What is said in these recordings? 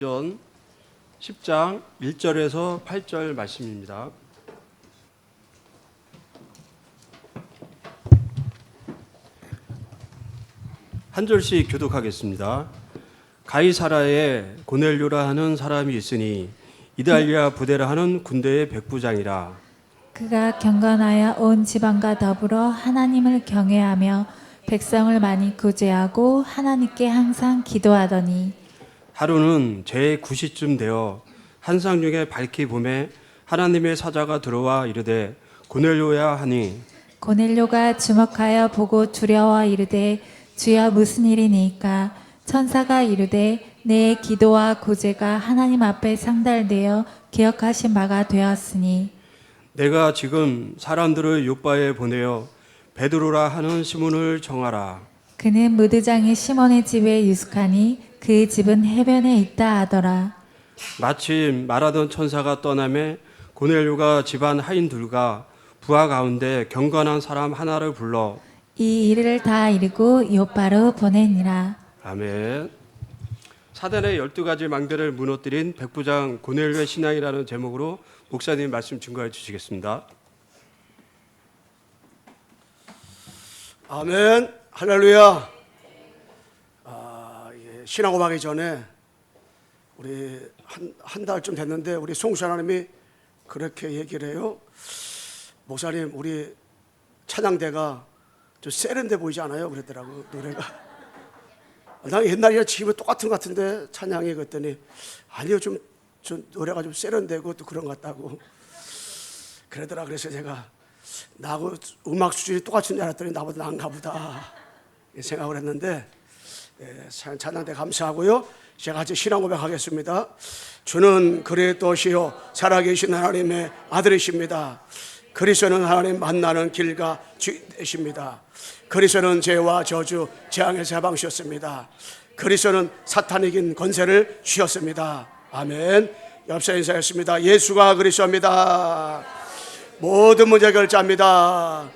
전 10장 1절에서 8절 말씀입니다. 한 절씩 교독하겠습니다. 가이사라에 고넬료라 하는 사람이 있으니 이달리아 부대라 하는 군대의 백부장이라. 그가 경건하여 온 지방과 더불어 하나님을 경외하며 백성을 많이 구제하고 하나님께 항상 기도하더니 하루는 제9시쯤 되어 한상 중에 밝히 보매 하나님의 사자가 들어와 이르되 고넬료야 하니 고넬료가 주목하여 보고 두려워 이르되 주여 무슨 일이니까 천사가 이르되 내 기도와 구제가 하나님 앞에 상달되어 기억하신 바가 되었으니 내가 지금 사람들을 요바에 보내어 베드로라 하는 시몬을 정하라. 그는 무드장이 시몬의 집에 유숙하니 그 집은 해변에 있다 하더라. 마침 말하던 천사가 떠나매 고넬료가 집안 하인들과 부하 가운데 경건한 사람 하나를 불러 이 일을 다 이루고 요바로 보내니라. 아멘. 사단의 12가지 망대를 무너뜨린 백부장 고넬료의 신앙이라는 제목으로 목사님 말씀 증거해 주시겠습니다. 아멘. 할렐루야. 신앙 고백하기 전에 우리 한 달쯤 됐는데 우리 송수 하나님이 그렇게 얘기를 해요. 목사님, 우리 찬양대가 좀 세련돼 보이지 않아요? 그랬더라고, 노래가. 나 옛날이랑 지금은 똑같은 것 같은데 찬양이. 그랬더니 아니요, 좀 노래가 좀 세련되고 또 그런 것 같다고 그러더라. 그래서 제가 나하고 음악 수준이 똑같은 줄 알았더니 나보다 나은가 보다 생각을 했는데, 찬양대 감사하고요. 제가 같이 신앙 고백하겠습니다. 주는 그리스도시요 살아계신 하나님의 아들이십니다. 그리스도는 하나님 만나는 길과 주인 되십니다. 그리스도는 죄와 저주 재앙에서 해방시켰습니다. 그리스도는 사탄이 이긴 권세를 주셨습니다. 아멘. 옆서 인사했습니다. 예수가 그리스도입니다. 모든 문제 결자입니다.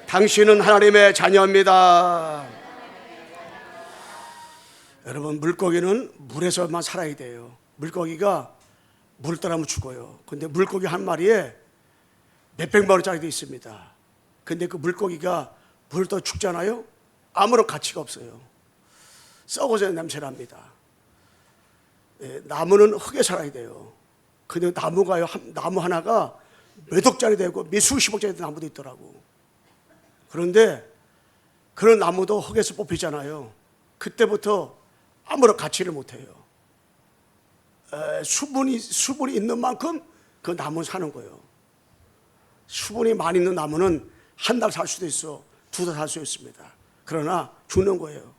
당신은 하나님의 자녀입니다. 여러분, 물고기는 물에서만 살아야 돼요. 물고기가 물을 떠나면 죽어요. 근데 물고기 한 마리에 몇백만 원짜리도 있습니다. 근데 그 물고기가 물을 떠 죽잖아요. 아무런 가치가 없어요. 썩어지는 냄새 납니다. 나무는 흙에 살아야 돼요. 근데 나무가요, 나무 하나가 몇 억짜리 되고 몇 수십억짜리 나무도 있더라고. 그런데 그런 나무도 흙에서 뽑히잖아요. 그때부터 아무런 가치를 못해요. 수분이 있는 만큼 그 나무는 사는 거예요. 수분이 많이 있는 나무는 한 달 살 수도 있어, 두 달 살 수 있습니다. 그러나 죽는 거예요.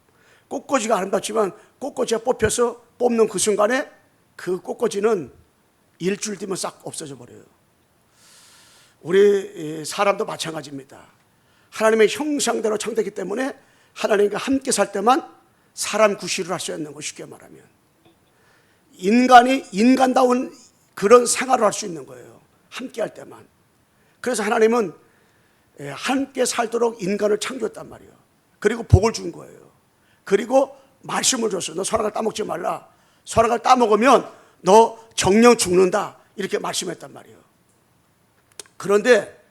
꽃꽂이가 아름답지만 꽃꽂이가 뽑혀서 뽑는 그 순간에 그 꽃꽂이는 일주일 뒤면 싹 없어져 버려요. 우리 사람도 마찬가지입니다. 하나님의 형상대로 창조됐기 때문에 하나님과 함께 살 때만 사람 구실을 할 수 있는 거, 쉽게 말하면 인간이 인간다운 그런 생활을 할 수 있는 거예요. 함께 할 때만. 그래서 하나님은 함께 살도록 인간을 창조했단 말이에요. 그리고 복을 준 거예요. 그리고 말씀을 줬어요. 너 선악을 따먹지 말라. 선악을 따먹으면 너 정령 죽는다. 이렇게 말씀했단 말이에요. 그런데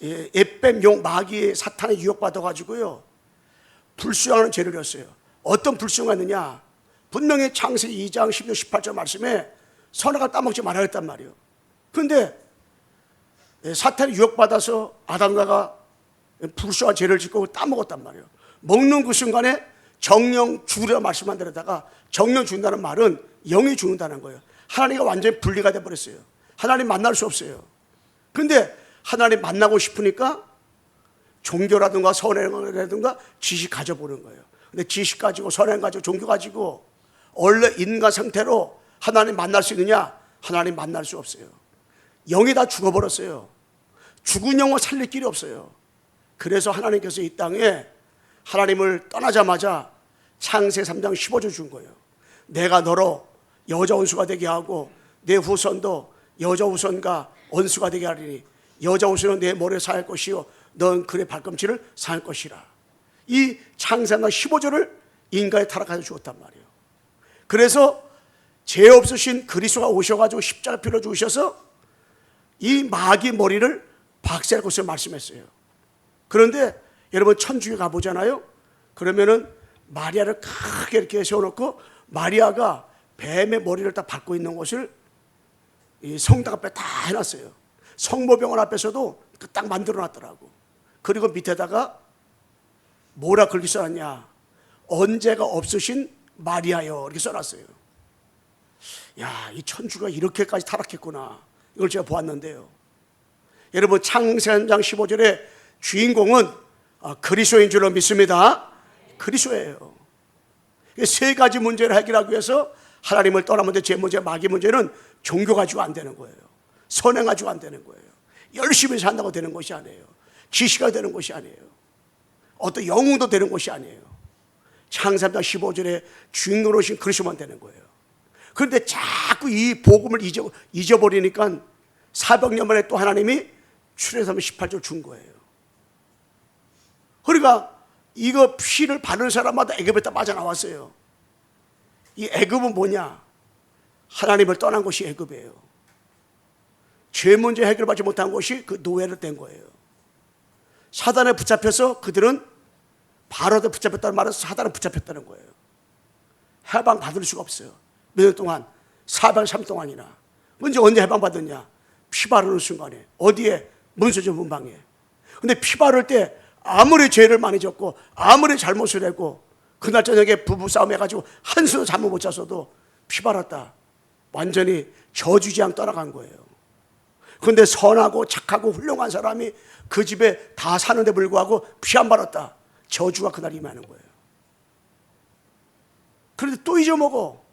에뱀 용 마귀의 사탄에 유혹받아가지고요, 불순종하는 죄를 졌어요. 어떤 불순종가 있느냐? 분명히 창세기 2장 16, 18절 말씀에 선악을 따먹지 말아야 했단 말이에요. 그런데 사탄이 유혹받아서 아담과가 불순종한 죄를 짓고 따먹었단 말이에요. 먹는 그 순간에 정령 죽으려 말씀한 데다가 정령 죽는다는 말은 영이 죽는다는 거예요. 하나님과 완전히 분리가 돼버렸어요. 하나님 만날 수 없어요. 그런데 하나님 만나고 싶으니까 종교라든가 선행이라든가 지식 가져보는 거예요. 근데 지식 가지고 선행 가지고 종교 가지고 원래 인간 상태로 하나님 만날 수 있느냐? 하나님 만날 수 없어요. 영이 다 죽어버렸어요. 죽은 영을 살릴 길이 없어요. 그래서 하나님께서 이 땅에 하나님을 떠나자마자 창세기 3장 15절 준 거예요. 내가 너로 여자 원수가 되게 하고 내 후손도 여자 후손과 원수가 되게 하리니 여자 원수는 내 머리에 쌓일 것이요 넌 그의 발꿈치를 쌓을 것이라. 이 창세기 15절을 인간의 타락하여 주었단 말이에요. 그래서 죄 없으신 그리스도가 오셔가지고 십자가 피로 죽으셔서 이 마귀 머리를 박살낼 것을 말씀했어요. 그런데 여러분 천주교 가보잖아요. 그러면은 마리아를 크게 이렇게 세워놓고 마리아가 뱀의 머리를 딱 밟고 있는 것을 이 성당 앞에 다 해놨어요. 성모병원 앞에서도 딱 만들어놨더라고. 그리고 밑에다가 뭐라 글귀 써놨냐? 언제가 없으신 마리아여 이렇게 써놨어요. 야, 이 천주가 이렇게까지 타락했구나. 이걸 제가 보았는데요. 여러분 창세기 3장 15절에 주인공은 그리스도인 줄로 믿습니다. 그리스도예요. 세 가지 문제를 해결하기 위해서 하나님을 떠나면 제 문제, 마귀 문제는 종교 가지고 안 되는 거예요. 선행 가지고 안 되는 거예요. 열심히 산다고 되는 것이 아니에요. 지시가 되는 것이 아니에요. 어떤 영웅도 되는 것이 아니에요. 창세기 3장 15절에 주인공으로 오신 그리스도만 되는 거예요. 그런데 자꾸 이 복음을 잊어버리니까 400년 만에 또 하나님이 출애굽기 18절 준 거예요. 그러니까 이거 피를 바르는 사람마다 애굽에다 빠져나왔어요. 이 애굽은 뭐냐? 하나님을 떠난 것이 애굽이에요. 죄 문제 해결받지 못한 것이 그 노예로 된 거예요. 사단에 붙잡혀서 그들은 바로도 붙잡혔다는 말은 사단에 붙잡혔다는 거예요. 해방 받을 수가 없어요. 몇 년 동안 403 동안이나. 언제 해방 받았냐? 피 바르는 순간에. 어디에? 문서적 문방에. 근데 피 바를 때 아무리 죄를 많이 졌고 아무리 잘못을 했고 그날 저녁에 부부싸움 해가지고 한숨 잠을 못 잤어도 피 바랐다. 완전히 저주지향 떠나간 거예요. 그런데 선하고 착하고 훌륭한 사람이 그 집에 다 사는데 불구하고 피 안 바랐다. 저주가 그날 임하는 거예요. 그런데 또 잊어먹어.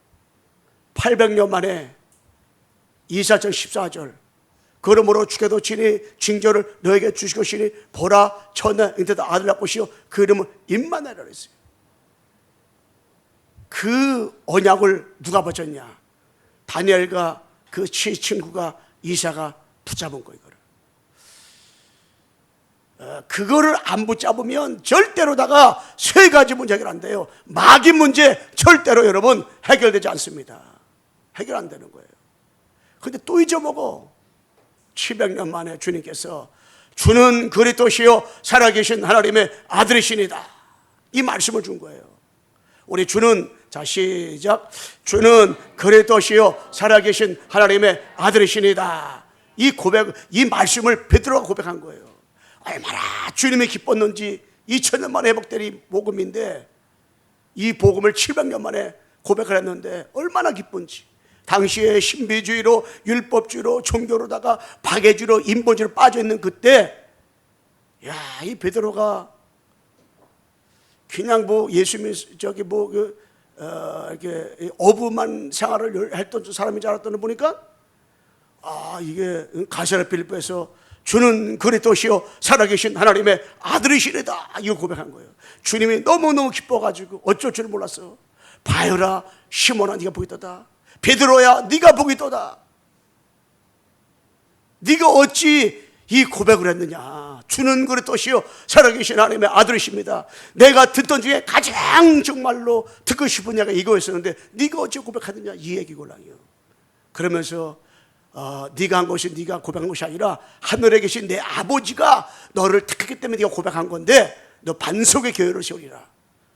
800년 만에 이사장 14절 그러므로 주께도 친히 징조를 너에게 주실 것이니 보라 천하 인태다 아들 낳을 것이요 그 이름은 임마누엘이라 그랬어요. 그 언약을 누가 버텼냐? 다니엘과 그 친구가 이사가 붙잡은 거예요. 그거를 안 붙잡으면 절대로다가 세 가지 문제 해결 안 돼요. 마귀 문제 절대로 여러분 해결되지 않습니다. 해결 안 되는 거예요. 근데 또 잊어먹어. 700년 만에 주님께서 주는 그리스도시요 살아계신 하나님의 아들이시니다. 이 말씀을 준 거예요. 우리 주는, 자 시작, 주는 그리스도시요 살아계신 하나님의 아들이시니다. 이 고백, 이 말씀을 베드로가 고백한 거예요. 얼마나 주님이 기뻤는지 2000년 만에 회복된 이 복음인데 이 복음을 700년 만에 고백을 했는데 얼마나 기쁜지. 당시에 신비주의로 율법주의로 종교로다가 박애주의로 인본주의로 빠져있는 그때 야, 이 베드로가 그냥 뭐 예수님 저기 뭐 이렇게 어부만 생활을 했던 사람인 줄 알았더니 보니까 이게 가세라 빌립보에서 주는 그리스도시요 살아계신 하나님의 아들이시래다 이거 고백한 거예요. 주님이 너무너무 기뻐가지고 어쩔 줄 몰랐어. 바요라 시몬아 네가 복이 있도다. 베드로야 네가 복이 있도다. 네가 어찌 이 고백을 했느냐. 주는 그리스도시요 살아계신 하나님의 아들이십니다. 내가 듣던 중에 가장 정말로 듣고 싶은 얘기가 이거였었는데 네가 어찌 고백하느냐 이 얘기고랑이요. 그러면서 네가 한 것이 네가 고백한 것이 아니라 하늘에 계신 내 아버지가 너를 택했기 때문에 네가 고백한 건데 너 반석의 교회를 세우리라.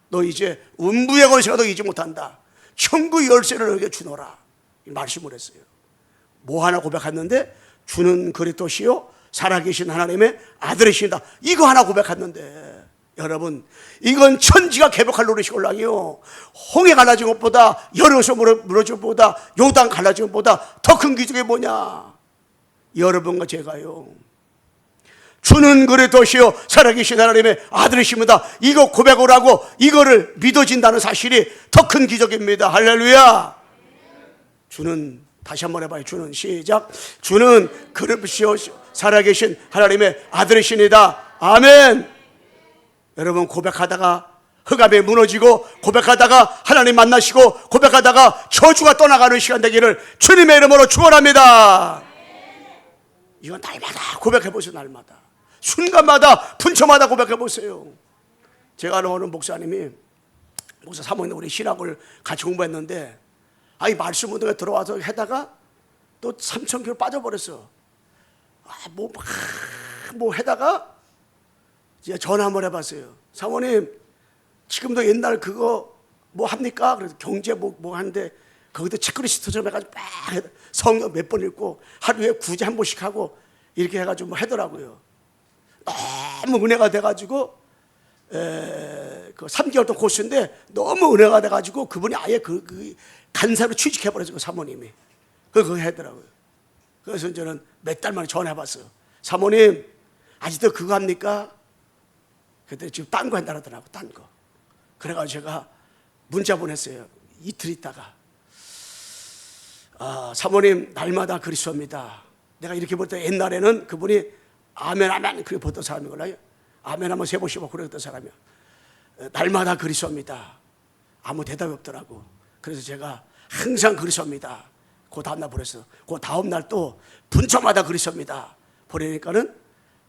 너 이제 음부의 권세가 너 잊지 못한다. 천국 열쇠를 너에게 주노라. 이 말씀을 했어요. 뭐 하나 고백했는데 주는 그리스도시요 살아계신 하나님의 아들이십니다. 이거 하나 고백했는데 여러분 이건 천지가 개벽할 노릇이걸랑이요. 홍해 갈라진 것보다 여리고서 무너진 것보다 요단 갈라진 것보다 더 큰 기적이 뭐냐? 여러분과 제가요. 주는 그리스도시요 살아계신 하나님의 아들이십니다. 이거 고백을 하고 이거를 믿어진다는 사실이 더 큰 기적입니다. 할렐루야. 주는 다시 한번 해봐요. 주는 시작. 주는 그리스도시요 살아계신 하나님의 아들이십니다. 아멘. 여러분 고백하다가 흑암에 무너지고 고백하다가 하나님 만나시고 고백하다가 저주가 떠나가는 시간 되기를 주님의 이름으로 축원합니다. 이건 날마다 고백해보세요. 날마다 순간마다 분초마다 고백해보세요. 제가 아는 목사님이 목사 사모님 우리 신학을 같이 공부했는데 이 말씀 운동에 들어와서 하다가 또 3,000km 빠져버렸어. 뭐 하다가 이제 전화 한번 해봤어요. 사모님, 지금도 옛날 그거 뭐 합니까? 그래서 경제 뭐 하는데 거기도 체크리스트처럼 해가지고 성경 몇 번 읽고 하루에 구제 한 번씩 하고 이렇게 해가지고 뭐 하더라고요. 너무 은혜가 돼가지고 그 3개월 동안 코스인데 너무 은혜가 돼가지고 그분이 아예 그 간사로 취직해버렸어요. 그 사모님이. 그거 하더라고요. 그래서 저는 몇 달 만에 전화해봤어요. 사모님, 아직도 그거 합니까? 그때 지금 딴 거 한다고 하더라고, 딴 거. 그래가지고 제가 문자 보냈어요. 이틀 있다가. 사모님, 날마다 그리스도입니다. 내가 이렇게 볼 때 옛날에는 그분이 아멘, 아멘, 그렇게 보던 사람이구나. 아멘 한번 세보시고 그랬던 사람이야. 날마다 그리스도입니다. 아무 대답이 없더라고. 그래서 제가 항상 그리스도입니다. 그 다음날 보냈어. 그 다음날 또 분초마다 그리스도입니다. 보내니까는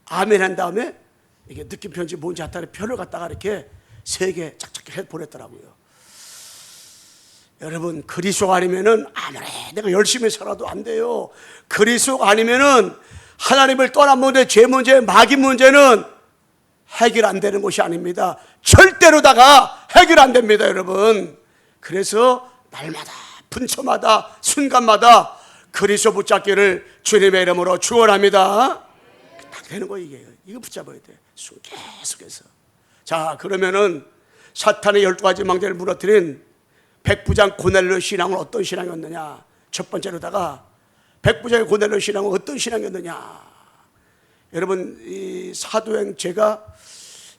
아멘 한 다음에 이게 느낌 편지 뭔지 하다가 표를 갖다가 이렇게 3개 짝짝 해 보냈더라고요. 여러분, 그리스도 아니면은 아무리 내가 열심히 살아도 안 돼요. 그리스도 아니면은 하나님을 떠난 문제, 죄 문제, 마귀 문제는 해결 안 되는 것이 아닙니다. 절대로다가 해결 안 됩니다, 여러분. 그래서 날마다 분초마다 순간마다 그리스도 붙잡기를 주님의 이름으로 축원합니다. 딱 되는 거 이거 붙잡아야 돼. 계속해서. 자, 그러면은 사탄의 12가지 망대를 무너뜨린 백부장 고넬료 신앙은 어떤 신앙이었느냐? 첫 번째로다가 백부장의 고넬료 신앙은 어떤 신앙이었느냐? 여러분, 이 제가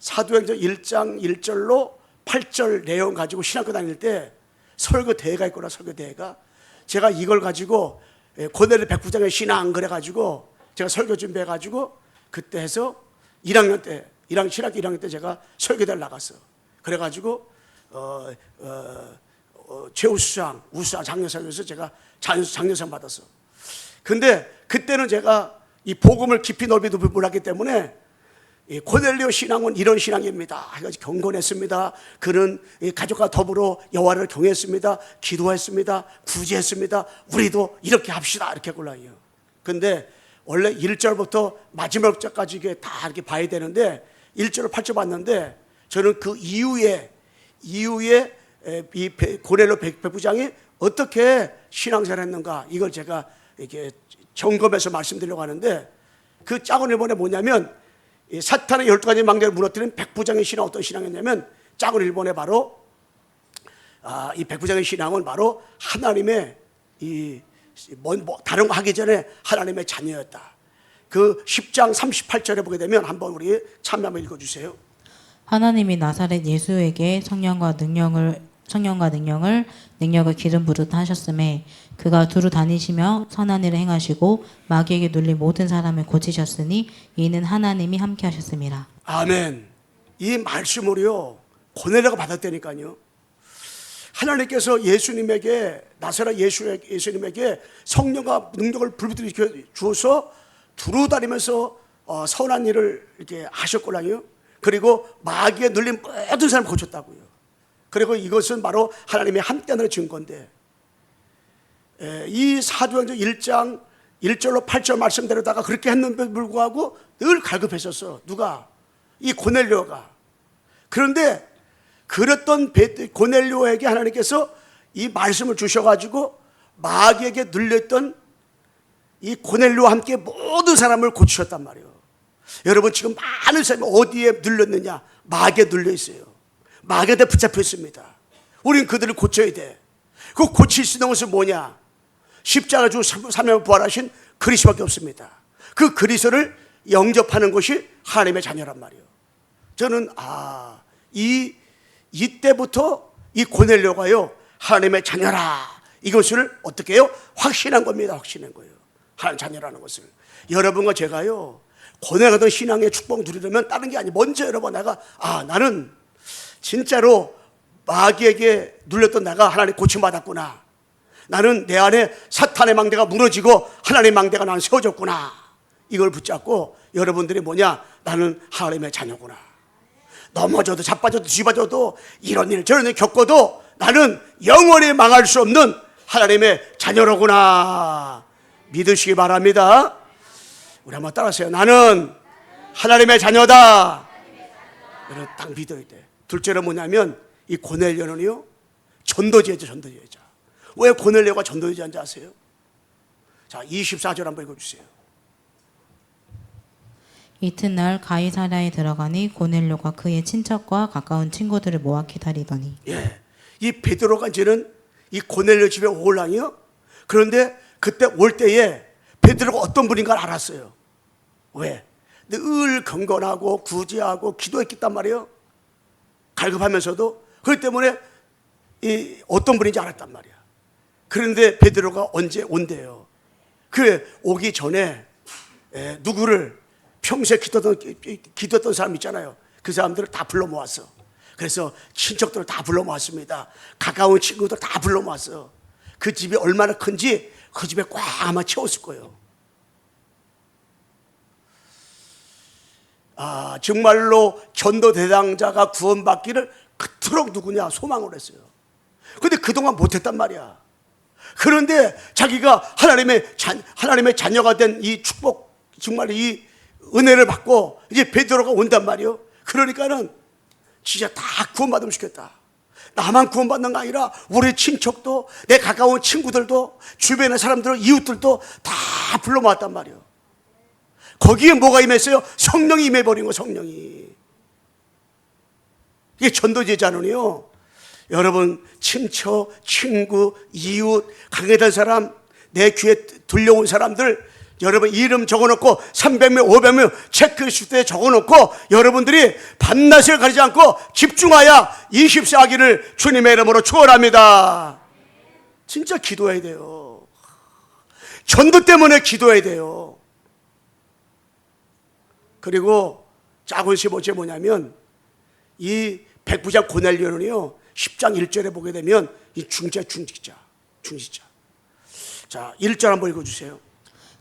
사도행전 1장 1절로 8절 내용 가지고 신학교 다닐 때 설교 대회가 있구나, 설교 대회가. 제가 이걸 가지고 고넬료 백부장의 신앙 그래가지고 제가 설교 준비해가지고 그때 해서 1학년 때, 신학교 1학년 때 제가 설교대를 나갔어. 그래가지고 최우수상, 우수상, 장려상에서 제가 장려상 받았어. 근데 그때는 제가 이 복음을 깊이 넓이 몰랐기 때문에 고넬료 신앙은 이런 신앙입니다. 해가지고 경건했습니다. 그는 가족과 더불어 여호와를 경외했습니다. 기도했습니다. 구제했습니다. 우리도 이렇게 합시다. 이렇게 골라요. 근데 원래 1절부터 마지막 절까지 이게 다 이렇게 봐야 되는데 1절로 8절 봤는데 저는 그 이후에 이 고넬료 백부장이 어떻게 신앙생활을 했는가 이걸 제가 이렇게 점검해서 말씀드리려고 하는데 그 작은 일본에 뭐냐면 사탄의 12가지 망대를 무너뜨린 백부장의 신앙 어떤 신앙이었냐면 작은 일본에 바로 이 백부장의 신앙은 바로 하나님의 다른 거 하기 전에 하나님의 자녀였다. 그 10장 38절에 보게 되면 한번 우리 참여 한번 읽어주세요. 하나님이 나사렛 예수에게 성령과 능력을 기름 부르다 하셨음에 그가 두루 다니시며 선한 일을 행하시고 마귀에게 눌린 모든 사람을 고치셨으니 이는 하나님이 함께 하셨음이라. 아멘. 이 말씀을요 고넬료가 받았다니까요. 하나님께서 예수님에게 나사렛 예수님에게 성령과 능력을 불붙여 주어서 두루 다니면서 선한 일을 이렇게 하셨거든요. 그리고 마귀에 눌린 모든 사람을 고쳤다고요. 그리고 이것은 바로 하나님의 함께하는 증거인데 이 사도행전 1장 1절로 8절 말씀대로다가 그렇게 했는데 불구하고 늘 갈급했었어. 누가? 이 고넬료가. 그런데 그랬던 고넬료에게 하나님께서 이 말씀을 주셔가지고 마귀에게 눌렸던 이 고넬료와 함께 모든 사람을 고치셨단 말이에요. 여러분 지금 많은 사람이 어디에 눌렸느냐? 마귀에 눌려 있어요. 마귀한테 붙잡혀 있습니다. 우리는 그들을 고쳐야 돼. 그 고칠 수 있는 것은 뭐냐? 십자가 주 3년 부활하신 그리스도밖에 없습니다. 그 그리스도를 영접하는 것이 하나님의 자녀란 말이에요. 저는 이때부터 이 고넬료가요 하나님의 자녀라 이것을 어떻게 해요? 확신한 겁니다. 확신한 거예요. 하나님 자녀라는 것을. 여러분과 제가요 고넬료던 신앙의 축복 누리려면 다른 게 아니에요. 먼저 여러분 내가 나는 진짜로 마귀에게 눌렸던 내가 하나님 고침받았구나. 나는 내 안에 사탄의 망대가 무너지고 하나님의 망대가 나는 세워졌구나. 이걸 붙잡고 여러분들이 뭐냐? 나는 하나님의 자녀구나. 넘어져도 자빠져도 뒤집어져도 이런 일 저런 일 겪어도 나는 영원히 망할 수 없는 하나님의 자녀로구나 믿으시기 바랍니다. 우리 한번 따라하세요. 나는 하나님의 자녀다. 여러분 딱 믿어야 돼. 둘째로 뭐냐면 이 고넬료는요 전도제죠. 전도제자. 왜 고넬료가 전도제자인지 아세요? 자 24절 한번 읽어주세요. 이튿날 가이사랴에 들어가니 고넬료가 그의 친척과 가까운 친구들을 모아 기다리더니 예, 이 베드로가 이제는 이 고넬료 집에 오려니요. 그런데 그때 올 때에 베드로가 어떤 분인가 알았어요. 왜? 늘 경건하고 구제하고 기도했단 말이에요. 갈급하면서도 그렇기 때문에 이 어떤 분인지 알았단 말이야. 그런데 베드로가 언제 온대요? 그 오기 전에 누구를 평소에 기도했던 사람 있잖아요. 그 사람들을 다 불러 모았어. 그래서 친척들을 다 불러 모았습니다. 가까운 친구들 다 불러 모았어. 그 집이 얼마나 큰지 그 집에 꽉 아마 채웠을 거예요. 아, 정말로 전도 대상자가 구원받기를 그토록 누구냐 소망을 했어요. 근데 그동안 못했단 말이야. 그런데 자기가 하나님의 자녀가 된 이 축복, 정말 이 은혜를 받고 이제 베드로가 온단 말이에요. 그러니까는 진짜 다 구원받으면 좋겠다. 나만 구원받는 거 아니라 우리 친척도 내 가까운 친구들도 주변의 사람들 이웃들도 다 불러 모았단 말이에요. 거기에 뭐가 임했어요? 성령이 임해버린 거. 성령이. 이게 전도제자는요 여러분 친척, 친구, 이웃, 강해된 사람, 내 귀에 들려온 사람들 여러분 이름 적어놓고 300명, 500명 체크리스트에 적어놓고 여러분들이 밤낮을 가리지 않고 집중하여 24기를 주님의 이름으로 축원합니다. 진짜 기도해야 돼요. 전도 때문에 기도해야 돼요. 그리고 작은 15제 뭐냐면 이 백부장 고넬료는요 10장 1절에 보게 되면 이 중직자. 자 1절 한번 읽어주세요.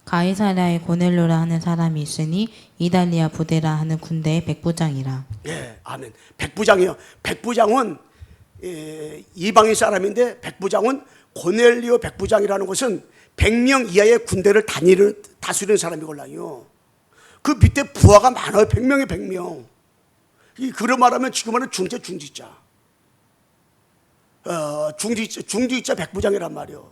가이사랴에 고넬료라 하는 사람이 있으니 이달리아 부대라 하는 군대의 백부장이라. 예, 아멘. 백부장이요. 백부장은 이방인 사람인데 백부장은 고넬료 백부장이라는 것은 100명 이하의 군대를 다스리는 사람이걸랑요. 그 밑에 부하가 많아요. 100명에 100명. 그런 말하면 지금 하는 중직자. 중직자 백부장이란 말이요.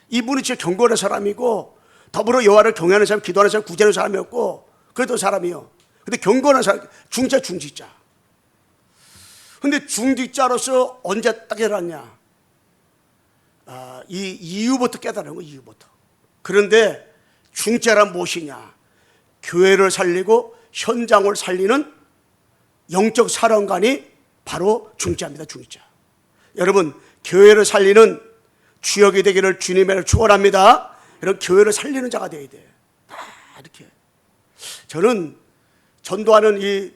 이분이 진짜 경건한 사람이고 더불어 여호와를 경외하는 사람, 기도하는 사람, 구제하는 사람이었고 그랬던 사람이요. 근데 경건한 사람, 중직자. 근데 중직자로서 언제 딱 깨달았냐? 이 이유부터 깨달은 거, 이유부터. 그런데 중직자란 무엇이냐? 교회를 살리고 현장을 살리는 영적 사령관이 바로 중직자입니다. 중직자. 여러분 교회를 살리는 주역이 되기를 주님을 축원합니다. 이런 교회를 살리는 자가 되어야 돼. 이렇게. 저는 전도하는 이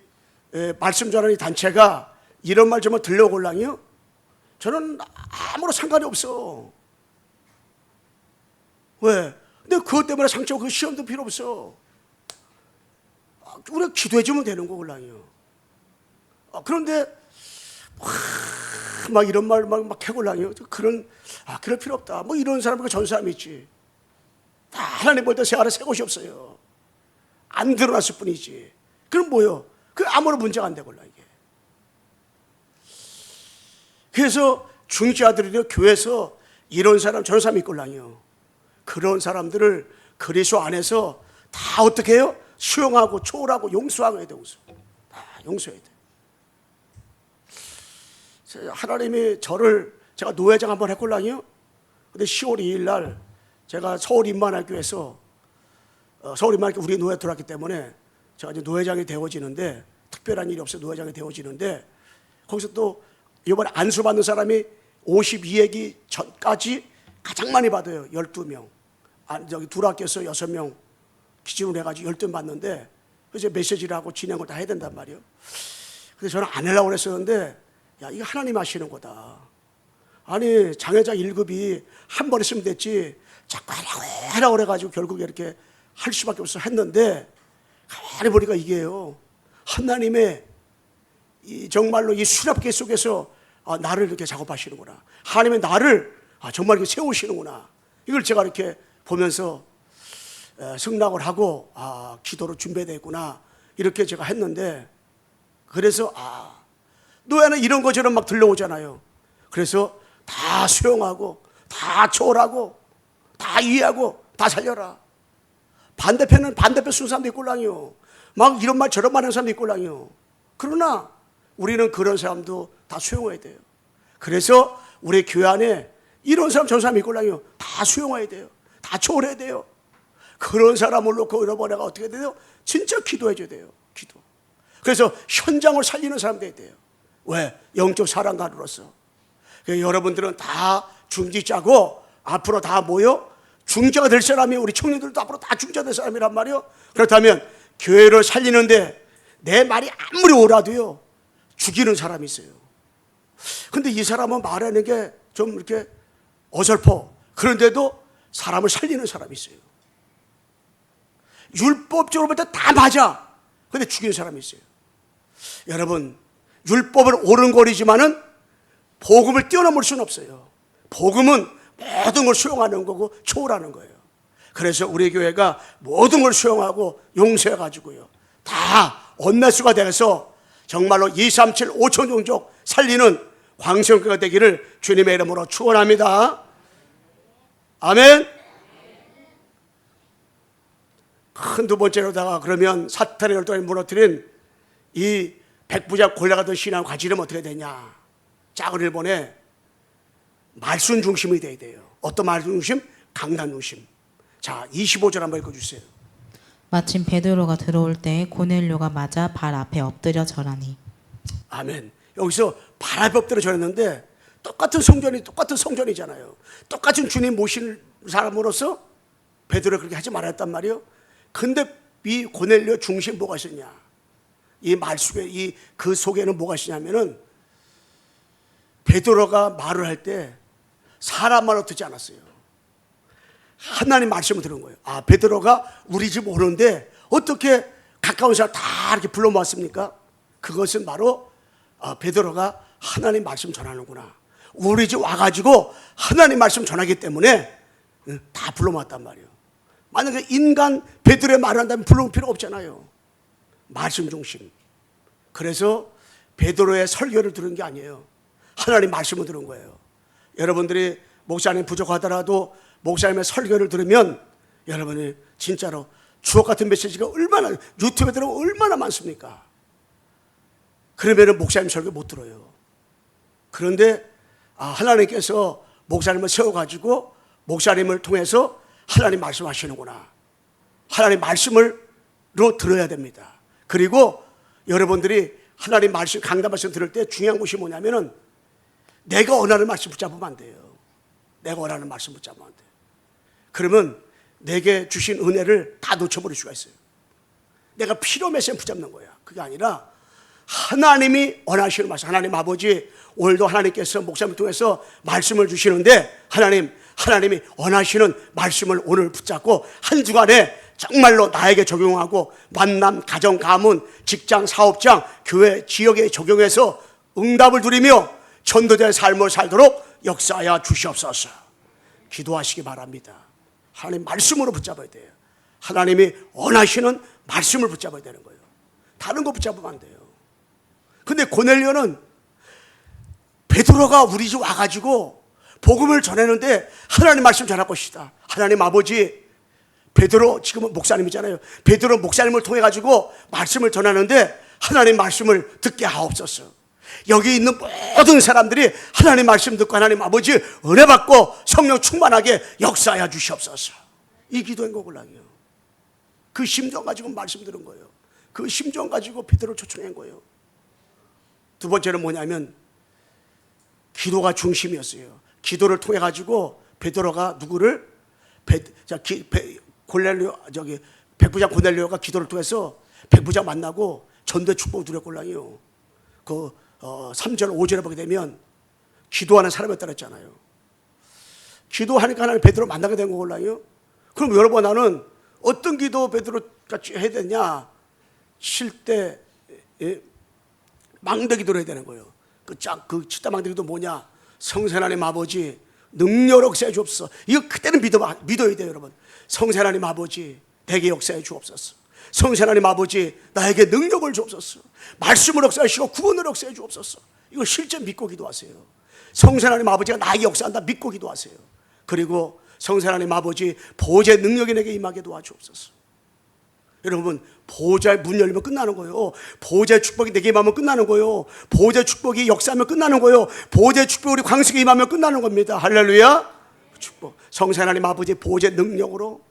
말씀 전하는 이 단체가 이런 말 좀 들려오걸랑요. 저는 아무런 상관이 없어. 왜? 근데 그것 때문에 상처고 그 시험도 필요 없어. 우리가 기도해 주면 되는 거걸랑요. 그런데 막 이런 말 막 해걸랑요. 그럴 필요 없다. 뭐 이런 사람과 전 사람이 있지. 다 하나님 볼 때 새 알에 새 곳이 없어요. 안 드러났을 뿐이지. 그럼 뭐요? 그 아무런 문제가 안 되걸라 이게. 그래서 중직자들이 교회에서 이런 사람 저런 사람이 있걸랑요. 그런 사람들을 그리스도 안에서 다 어떻게 해요? 수용하고 초월하고 용서하고 해야 돼. 다 용서해야 돼. 하나님이 제가 노회장 한번 했걸랑요. 근데 10월 2일 날 제가 서울 인만학교에서 우리 노회 들어왔기 때문에 제가 이제 노회장이 되어지는데 특별한 일이 없어서 노회장이 되어지는데 거기서 또 이번에 안수 받는 사람이 52회기 전까지 가장 많이 받아요. 12명. 저기 둘학교에서 6명 기준으로 해가지고 12명 받는데 그래서 메시지를 하고 진행을 다 해야 된단 말이에요. 근데 저는 안 하려고 그랬었는데 야 이거 하나님 하시는 거다. 아니 장애자 1급이 한 번 했으면 됐지 자꾸 하라고 그래가지고 결국에 이렇게 할 수밖에 없어 했는데 가만히 보니까 이게요 하나님의 정말로 이 수납계 속에서 나를 이렇게 작업하시는구나. 하나님의 나를 아, 정말 이렇게 세우시는구나. 이걸 제가 이렇게 보면서 승낙을 하고 기도로 준비되어 있구나. 이렇게 제가 했는데, 그래서 노예는 이런 거 저런 막 들려오잖아요. 그래서 다 수용하고 다 초월하고 다 이해하고 다 살려라. 반대편 순 사람도 있골랑이요. 막 이런 말 저런 말 하는 사람도 있골랑이요. 그러나 우리는 그런 사람도 다 수용해야 돼요. 그래서 우리 교회 안에 이런 사람 저런 사람 있골랑이요. 다 수용해야 돼요. 다 초월해야 돼요. 그런 사람을 놓고 여러분에가 어떻게 돼요? 진짜 기도해 줘야 돼요. 기도. 그래서 현장을 살리는 사람 돼야 돼요. 왜? 영적 사랑가로서. 여러분들은 다 중지 짜고 앞으로 다 모여 중재가 될 사람이, 우리 청년들도 앞으로 다 중재가 될 사람이란 말이요. 그렇다면 교회를 살리는데 내 말이 아무리 옳아도요 죽이는 사람이 있어요. 근데 이 사람은 말하는 게 좀 이렇게 어설퍼. 그런데도 사람을 살리는 사람이 있어요. 율법적으로 볼 때 다 맞아. 근데 죽이는 사람이 있어요. 여러분, 율법은 옳은 거리지만은 복음을 뛰어넘을 수는 없어요. 복음은 모든 걸 수용하는 거고 초월하는 거예요. 그래서 우리 교회가 모든 걸 수용하고 용서해 가지고요, 다 언매수가 돼서 정말로 237 5천 종족 살리는 광성교회가 되기를 주님의 이름으로 축원합니다. 아멘. 큰 두 번째로다가, 그러면 사탄의 열도에 무너뜨린 이 백부자 골라가던 신앙 가지려면 어떻게 되냐? 작은 일본에 말씀 중심이 돼야 돼요. 어떤 말씀 중심? 강단 중심. 자, 25절 한번 읽어주세요. 마침 베드로가 들어올 때 고넬료가 맞아 발 앞에 엎드려 절하니. 아멘. 여기서 발 앞에 엎드려 절했는데 똑같은 성전이잖아요. 똑같은 주님 모신 사람으로서 베드로가 그렇게 하지 말았단 말이에요. 근데 이 고넬료 중심 뭐가 있었냐? 이 말 속에, 그 속에는 뭐가 있었냐면은, 베드로가 말을 할 때 사람 말을 듣지 않았어요. 하나님 말씀을 들은 거예요. 베드로가 우리 집 오는데 어떻게 가까운 사람 다 이렇게 불러 모았습니까? 그것은 바로 베드로가 하나님 말씀 전하는구나. 우리 집 와가지고 하나님 말씀 전하기 때문에 다 불러 모았단 말이에요. 만약에 인간 베드로의 말을 한다면 불러올 필요가 없잖아요. 말씀 중심. 그래서 베드로의 설교를 들은 게 아니에요. 하나님 말씀을 들은 거예요. 여러분들이 목사님 부족하더라도 목사님의 설교를 들으면 여러분이 진짜로 주옥 같은 메시지가 얼마나, 유튜브에 들어오면 얼마나 많습니까? 그러면 목사님 설교 못 들어요. 그런데 하나님께서 목사님을 세워가지고 목사님을 통해서 하나님 말씀하시는구나. 하나님 말씀으로 들어야 됩니다. 그리고 여러분들이 하나님 말씀, 강단 말씀 들을 때 중요한 것이 뭐냐면은, 내가 원하는 말씀 붙잡으면 안 돼요. 내가 원하는 말씀 붙잡으면 안 돼요. 그러면 내게 주신 은혜를 다 놓쳐버릴 수가 있어요. 내가 필요 메시지 붙잡는 거야. 그게 아니라 하나님이 원하시는 말씀, 하나님 아버지, 오늘도 하나님께서 목사님을 통해서 말씀을 주시는데, 하나님이 원하시는 말씀을 오늘 붙잡고 한 주간에 정말로 나에게 적용하고 만남, 가정, 가문, 직장, 사업장, 교회, 지역에 적용해서 응답을 누리며 전도자의 삶을 살도록 역사하여 주시옵소서. 기도하시기 바랍니다. 하나님 말씀으로 붙잡아야 돼요. 하나님이 원하시는 말씀을 붙잡아야 되는 거예요. 다른 거 붙잡으면 안 돼요. 근데 고넬료는 베드로가 우리 집 와가지고 복음을 전했는데 하나님 말씀 전할 것이다. 하나님 아버지, 베드로 지금은 목사님이잖아요. 베드로 목사님을 통해 가지고 말씀을 전하는데 하나님 말씀을 듣게 하옵소서. 여기 있는 모든 사람들이 하나님 말씀 듣고 하나님 아버지 은혜 받고 성령 충만하게 역사하여 주시옵소서. 이 기도인 거군요. 그 심정 가지고 말씀 들은 거예요. 그 심정 가지고 베드로를 초청한 거예요. 두 번째는 뭐냐면, 기도가 중심이었어요. 기도를 통해 가지고 베드로가 누구를 백부장 고넬료가 기도를 통해서 백부장 만나고 전도의 축복을 누렸걸랑이요. 3절 5절에 보게 되면 기도하는 사람이었다 그랬잖아요. 기도하니까 하나님 베드로 만나게 된 거걸랑이요. 그럼 여러분, 나는 어떤 기도 베드로가 해야 되냐? 쉴 때 망대 기도를 해야 되는 거예요. 그 칠대 망대 기도 뭐냐? 성삼 하나님 아버지, 능력으로 역사해 주옵소서. 이거 그때는 믿어야 돼요, 여러분. 성세 하나님 아버지, 내게 역사해 주옵소서. 성세 하나님 아버지, 나에게 능력을 주옵소서. 말씀을 역사하시고 구원을 역사해 주옵소서. 이거 실제 믿고 기도하세요. 성세 하나님 아버지가 나에게 역사한다 믿고 기도하세요. 그리고 성세 하나님 아버지, 보호자의 능력이 내게 임하게 도와주옵소서. 여러분, 보호자의 문 열면 끝나는 거예요. 보호자의 축복이 내게 임하면 끝나는 거예요. 보호자의 축복이 역사하면 끝나는 거예요. 보호자의 축복이 우리 광석에 임하면 끝나는 겁니다. 할렐루야. 축복. 성세 하나님 아버지 보호자의 능력으로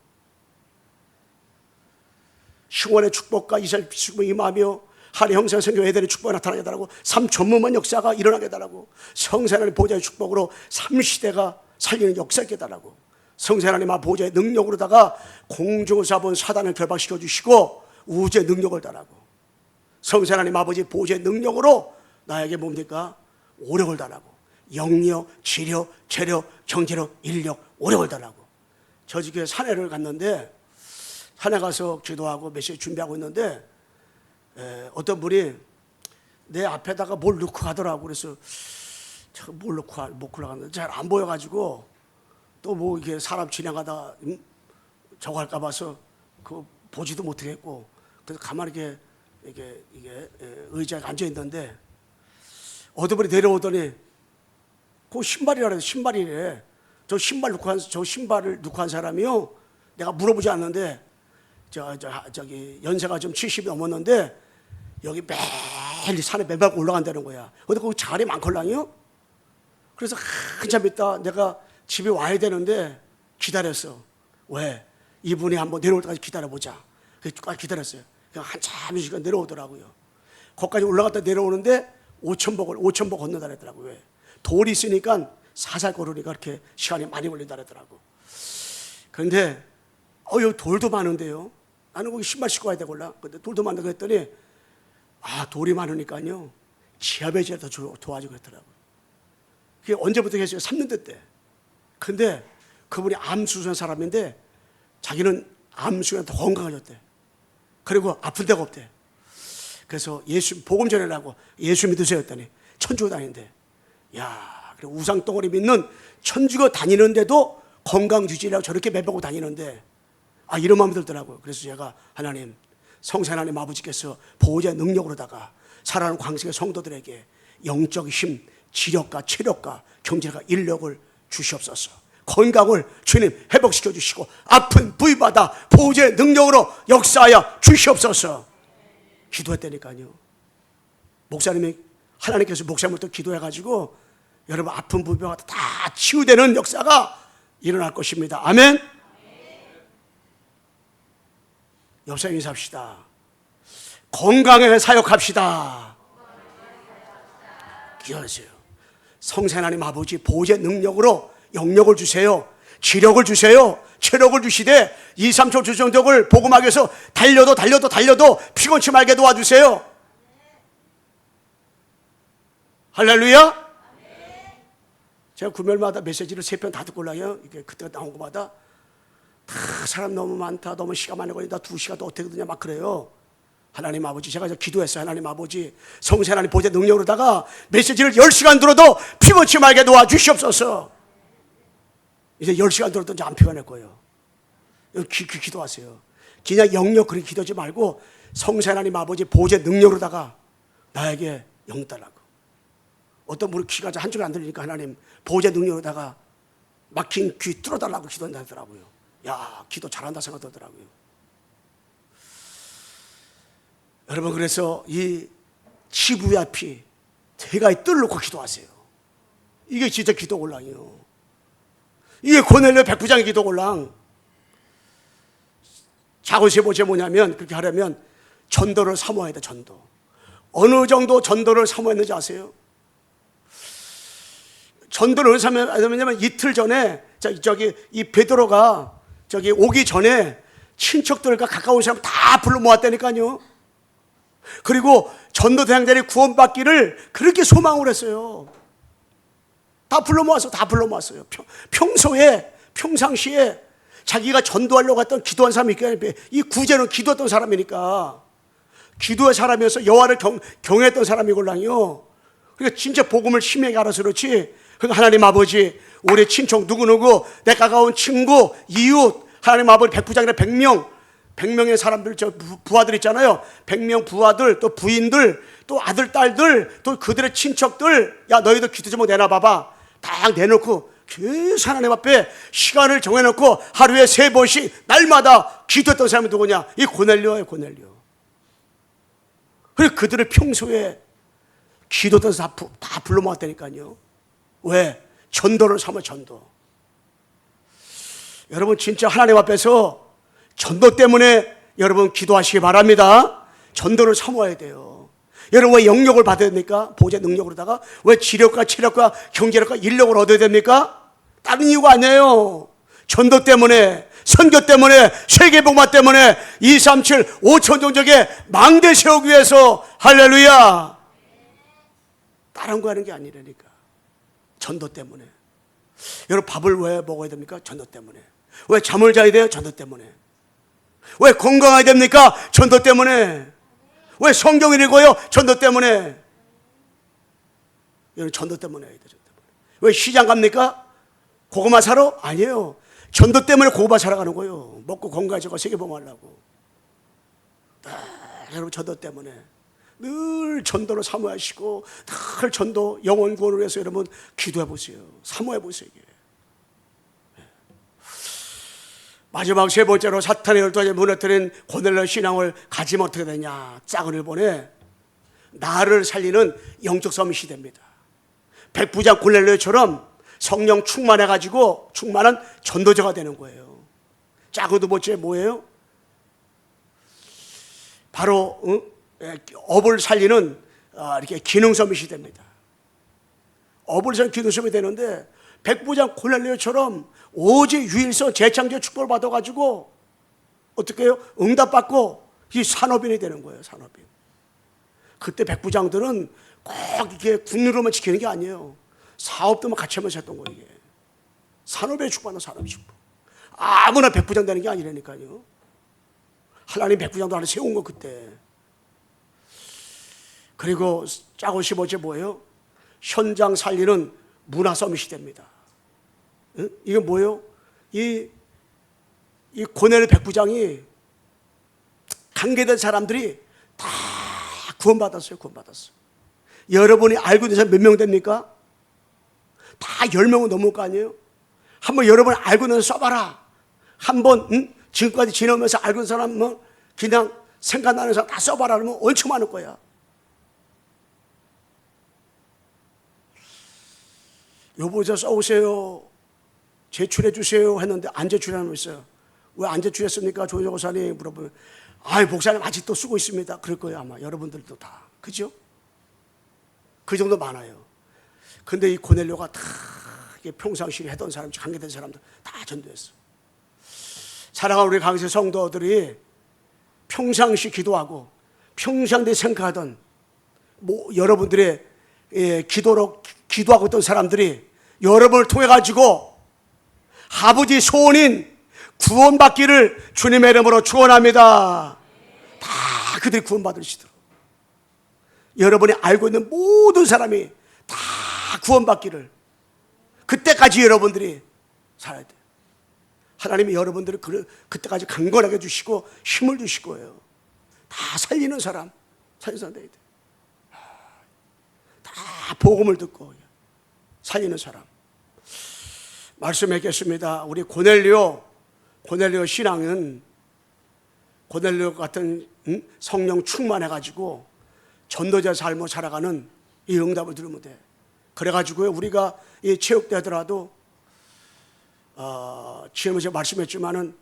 시원의 축복과 이스라엘 축복이 임하며 하나님 형상 성경 에덴의 축복이 나타나게 달라고, 삶 전무한 역사가 일어나게 달라고, 성세 하나님 보호자의 축복으로 삼시대가 살리는 역사가 달라고, 성세 하나님 보호자의 능력으로다가 공중을 잡은 사단을 결박시켜 주시고 우주의 능력을 달라고, 성세 하나님 아버지 보호자의 능력으로 나에게 뭡니까? 오력을 달라고, 영력, 지력, 재력, 경제력, 인력, 오력을 달라고. 저 집에 산에를 갔는데, 산에 가서 기도하고 메시지 준비하고 있는데 어떤 분이 내 앞에다가 뭘 넣고 가더라고. 그래서 제가 뭘 넣고 못 올라갔는데 잘 안 보여가지고 또 뭐 이게 사람 지나가다 저거 할까 봐서 그거 보지도 못하겠고, 그래서 가만히 이게 의자에 앉아 있는데 어떤 분이 내려오더니 그 신발이라 그래서 신발이래. 저 신발을 넣고 한 사람이요. 내가 물어보지 않는데 저기 연세가 좀 70이 넘었는데 여기 매일 산에 맨발 올라간다는 거야. 근데 거기 자리 많걸랑요. 그래서 한참 있다 내가 집에 와야 되는데 기다렸어. 왜? 이분이 한번 내려올 때까지 기다려보자. 그래서 기다렸어요. 그냥 한참 시간 내려오더라고요. 거기까지 올라갔다 내려오는데 5,000보 건너다 그랬더라고요. 왜? 돌이 있으니까 살살 걸으니까 이렇게 시간이 많이 걸린다 그랬더라고. 그런데 여기 돌도 많은데요. 나는 거기 신발 신고 와야 되걸라. 근데 돌도 많다고 했더니 돌이 많으니까요 지하배 제일 더 도와주고 했더라고요. 그게 언제부터 했어요? 3년대 때. 근데 그분이 암수술한 사람인데 자기는 암수술한 더 건강해졌대. 그리고 아픈 데가 없대. 그래서 예수 복음 전하라고 예수 믿으세요 했더니 천주교 다니는데, 야, 그래 우상 덩어리 믿는 천주교 다니는데도 건강 유지라고 저렇게 매보고 다니는데 이런 마음이 들더라고요. 그래서 제가 하나님, 성세 하나님 아버지께서 보호자의 능력으로다가 살아가는 광석의 성도들에게 영적 힘, 지력과 체력과 경제가 인력을 주시옵소서. 건강을 주님 회복시켜 주시고 아픈 부위마다 보호자의 능력으로 역사하여 주시옵소서. 기도했다니까요. 목사님이 하나님께서 목사님부터 기도해가지고 여러분 아픈 부위마다 다 치유되는 역사가 일어날 것입니다. 아멘. 옆사람 인사합시다. 건강에 사역합시다. 기도하세요. 성세 하나님 아버지 보호자의 능력으로 영력을 주세요. 지력을 주세요. 체력을 주시되 2, 3초 주정적을 복음하기 위해서 달려도 피곤치 말게 도와주세요. 할렐루야. 제가 금요일마다 메시지를 3편 다 듣고 올라요. 이게 그때가 나온 것마다 다 사람 너무 많다, 너무 시간 많이 걸린다, 2시간도 어떻게 되냐 막 그래요. 하나님 아버지, 제가 기도했어요. 하나님 아버지, 성세 하나님 보좌 능력으로다가 메시지를 10시간 들어도 피곤치 말게 도와주시옵소서. 이제 10시간 들어도 이제 안 피곤할 거예요. 기도하세요. 그냥 영역 그렇게 기도하지 말고 성세 하나님 아버지 보좌 능력으로다가 나에게 영 달라고. 어떤 분은 귀가 한쪽에 안 들리니까 하나님 보좌 능력으로다가 막힌 귀 뚫어달라고 기도한다더라고요. 야, 기도 잘한다 생각하더라고요. 여러분, 그래서 이 치부야 피 대가의 뜰 놓고 기도하세요. 이게 진짜 기도 올랑이요. 이게 고넬료 백부장의 기도 올랑. 작은 번째 뭐냐면, 그렇게 하려면 전도를 사모해야 돼. 전도. 어느 정도 전도를 사모했는지 아세요? 전도를 어디서 사모했냐면 이틀 전에 이 베드로가 오기 전에 친척들과 가까운 사람 다 불러 모았다니까요. 그리고 전도 대상자들이 구원받기를 그렇게 소망을 했어요. 다 불러 모았어요. 평상시에 자기가 전도하려고 했던 기도한 사람이 있겠냐. 이 구제는 기도했던 사람이니까. 기도의 사람이어서 여호와를 경외했던 사람이걸랑요. 그러니까 진짜 복음을 심하게 알아서 그렇지 그러니까 하나님 아버지, 우리 친척 누구누구, 내 가까운 친구, 이웃, 하나님 아버지 백부장이나 100명의 사람들, 저 부하들 있잖아요. 100명 부하들, 또 부인들, 또 아들, 딸들, 또 그들의 친척들, 야, 너희들 기도 제목 내놔봐봐. 딱 내놓고 계속 하나님 앞에 시간을 정해놓고 하루에 3번씩 날마다 기도했던 사람이 누구냐? 이 고넬료예요, 고넬료. 그리고 그들을 평소에 기도했던 사람 다 불러 모았다니까요. 왜? 전도를 삼아, 전도. 여러분 진짜 하나님 앞에서 전도 때문에 여러분 기도하시기 바랍니다. 전도를 삼아야 돼요. 여러분 왜 영역을 받아야 됩니까? 보좌 능력으로다가 왜 지력과 체력과 경제력과 인력을 얻어야 됩니까? 다른 이유가 아니에요. 전도 때문에, 선교 때문에, 세계복음화 때문에 237 5천 종족의 망대 세우기 위해서. 할렐루야. 다른 거 하는 게 아니라니까. 전도 때문에. 여러분 밥을 왜 먹어야 됩니까? 전도 때문에. 왜 잠을 자야 돼요? 전도 때문에. 왜 건강해야 됩니까? 전도 때문에. 왜 성경을 읽어요? 전도 때문에. 여러분 전도 때문에 해야 돼요. 전도 때문에. 왜 시장 갑니까? 고구마 사러? 아니에요. 전도 때문에 고구마 사러 가는 거예요. 먹고 건강해지고 세계복음하려고. 여러분 전도 때문에. 늘 전도를 사모하시고 늘 전도 영혼 구원을 위해서 여러분 기도해 보세요. 사모해 보세요. 이게. 마지막 3번째로 사탄의 12가지 무너뜨린 고넬료 신앙을 가지면 어떻게 되냐? 작은 일본에 나를 살리는 영적 섬이 시대입니다. 백부장 고넬료처럼 성령 충만해가지고 충만한 전도자가 되는 거예요. 작은 2번째 뭐예요? 바로 업을 살리는 이렇게 기능섬이 시대입니다. 업을 살리는 기능섬이 되는데 백부장 고넬료처럼 오직 유일성 재창조 축복을 받아가지고 어떻게 해요? 응답받고 이 산업인이 되는 거예요. 산업인. 그때 백부장들은 꼭 이렇게 국리로만 지키는 게 아니에요. 사업도 막 같이 하면서 했던 거예요. 이게. 산업에 축복하는 산업 축복. 아무나 백부장 되는 게 아니라니까요. 하나님 백부장도 하나 세운 거 그때. 그리고 짜고 15째 뭐예요? 현장 살리는 문화섬이 시대입니다. 이게 뭐예요? 이 고넬료 백부장이 관계된 사람들이 다 구원받았어요. 구원받았어요. 여러분이 알고 있는 사람 몇 명 됩니까? 다 10명은 넘을 거 아니에요? 한번 여러분이 알고 있는 사람 써봐라. 한번 지금까지 지내면서 알고 있는 사람 뭐 그냥 생각나는 사람 다 써봐라. 그러면 엄청 많을 거야. 여보 저 써오세요. 제출해 주세요 했는데 안 제출하는 있어요. 왜 안 제출했습니까? 조인정 목사님 물어보면 아이 목사님 아직도 쓰고 있습니다. 그럴 거예요 아마 여러분들도 다. 그죠? 그 정도 많아요. 근데 이 고넬료가 다 평상시에 했던 사람, 관계된 사람들 다 전도했어. 사랑하는 우리 강세 성도들이 평상시 기도하고 평상시 생각하던 여러분들의 기도로 기도하고 있던 사람들이 여러분을 통해 가지고 아버지 소원인 구원받기를 주님의 이름으로 축원합니다. 다 그들이 구원받으시도록 여러분이 알고 있는 모든 사람이 다 구원받기를 그때까지 여러분들이 살아야 돼요. 하나님이 여러분들을 그때까지 강건하게 주시고 힘을 주실 거예요. 다 살리는 사람 돼야 돼. 다 복음을 듣고 살리는 사람. 말씀하겠습니다. 우리 고넬료 신앙은 고넬료 같은 성령 충만해가지고 전도자 삶을 살아가는 이 응답을 들으면 돼. 그래가지고 우리가 이 체육대 하더라도 지금은 제가 말씀했지만은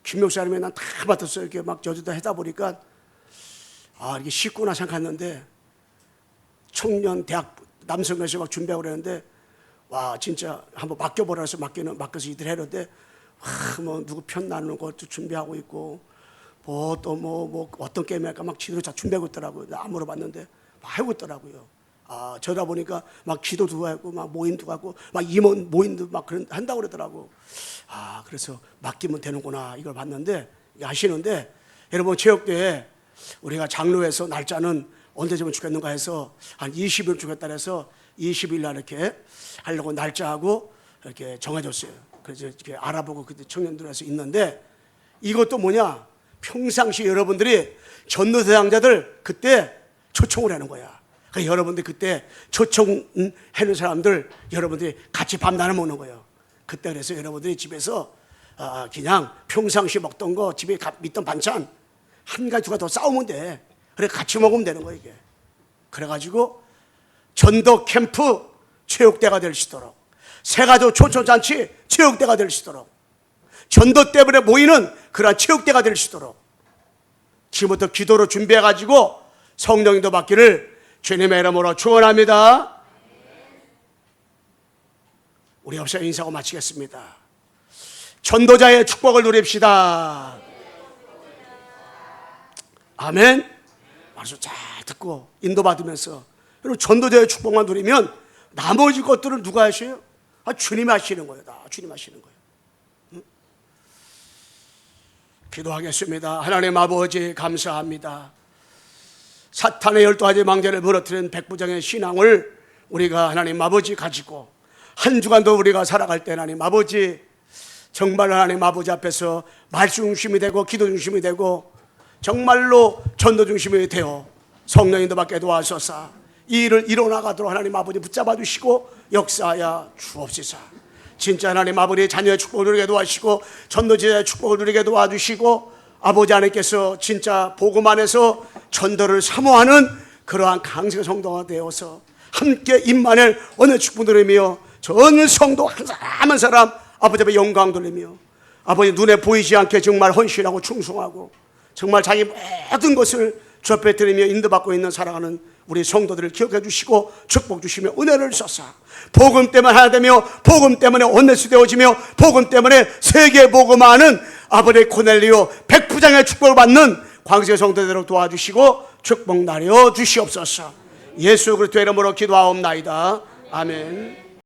김 목사님이 난 다 받았어요. 이렇게 막 저주다 하다 보니까 이게 쉽구나 생각했는데 청년 대학 남성에서 막 준비하고 그랬는데 와 진짜 한번 맡겨보라 해서 맡겨서 이들 했는데 뭐 누구 편 나누는 것도 준비하고 있고 뭐 또 뭐 어떤 게임 할까 막 지도를 다 준비하고 있더라고요. 안 물어봤는데 막 하고 있더라고요. 저러다 보니까 막 기도도 하고 막 모임도 하고 막 임원 모임도 막 한다고 그러더라고. 그래서 맡기면 되는구나 이걸 봤는데 하시는데 여러분 체육대회 우리가 장로에서 날짜는 언제 되면 좋겠는가 해서 한 20일 주겠다 해서 20일 날 이렇게 하려고 날짜하고 이렇게 정해졌어요. 그래서 이렇게 알아보고 그때 청년들에서 있는데, 이것도 뭐냐, 평상시 여러분들이 전도 대상자들 그때 초청을 하는 거야. 그러니까 여러분들 그때 초청해놓은 사람들 여러분들이 같이 밥 나눠 먹는 거예요. 그때 그래서 여러분들이 집에서 그냥 평상시 먹던 거, 집에 있던 반찬 한 가지 두 가지 더 싸우면 돼. 그래 같이 먹으면 되는 거야 이게. 그래가지고 전도 캠프 체육대가 될 수 있도록, 새가족 초청잔치 체육대가 될 수 있도록, 전도 때문에 모이는 그러한 체육대가 될 수 있도록 지금부터 기도로 준비해가지고 성령님도 받기를 주님의 이름으로 축원합니다. 우리 없어 인사하고 마치겠습니다. 전도자의 축복을 누립시다. 아멘. 말씀 잘 듣고 인도받으면서, 그리고 전도자의 축복만 누리면 나머지 것들은 누가 하셔요? 주님이 하시는 거예요. 다 주님 하시는 거예요. 응? 기도하겠습니다. 하나님 아버지 감사합니다. 사탄의 12가지 망대를 무너뜨린 백부장의 신앙을 우리가 하나님 아버지 가지고 한 주간도 우리가 살아갈 때 하나님 아버지, 정말 하나님 아버지 앞에서 말씀 중심이 되고 기도 중심이 되고 정말로 전도 중심이 되어 성령님도 받게 도와주소서. 이 일을 이뤄나가도록 하나님 아버지 붙잡아 주시고 역사하여 주옵소서. 진짜 하나님 아버지 자녀의 축복을 누리게 도와주시고 전도자의 축복을 누리게 도와주시고, 아버지 하나님께서 진짜 복음 안에서 전도를 사모하는 그러한 강성 성도가 되어서 함께 임마누엘 오늘 축복 누리며 전 성도 한 사람 한 사람 아버지 앞에 영광 돌리며, 아버지 눈에 보이지 않게 정말 헌신하고 충성하고 정말 자기 모든 것을 주 앞에 드리며 인도받고 있는 사랑하는 우리 성도들을 기억해 주시고 축복 주시며 은혜를 주소서. 복음 때문에 하나 되며 복음 때문에 원내수 되어지며 복음 때문에 세계 복음하는 아버지 코넬리오 백부장의 축복을 받는 광세 성도들을 도와주시고 축복 나려 주시옵소서. 예수 그리스도의 이름으로 기도하옵나이다. 아멘.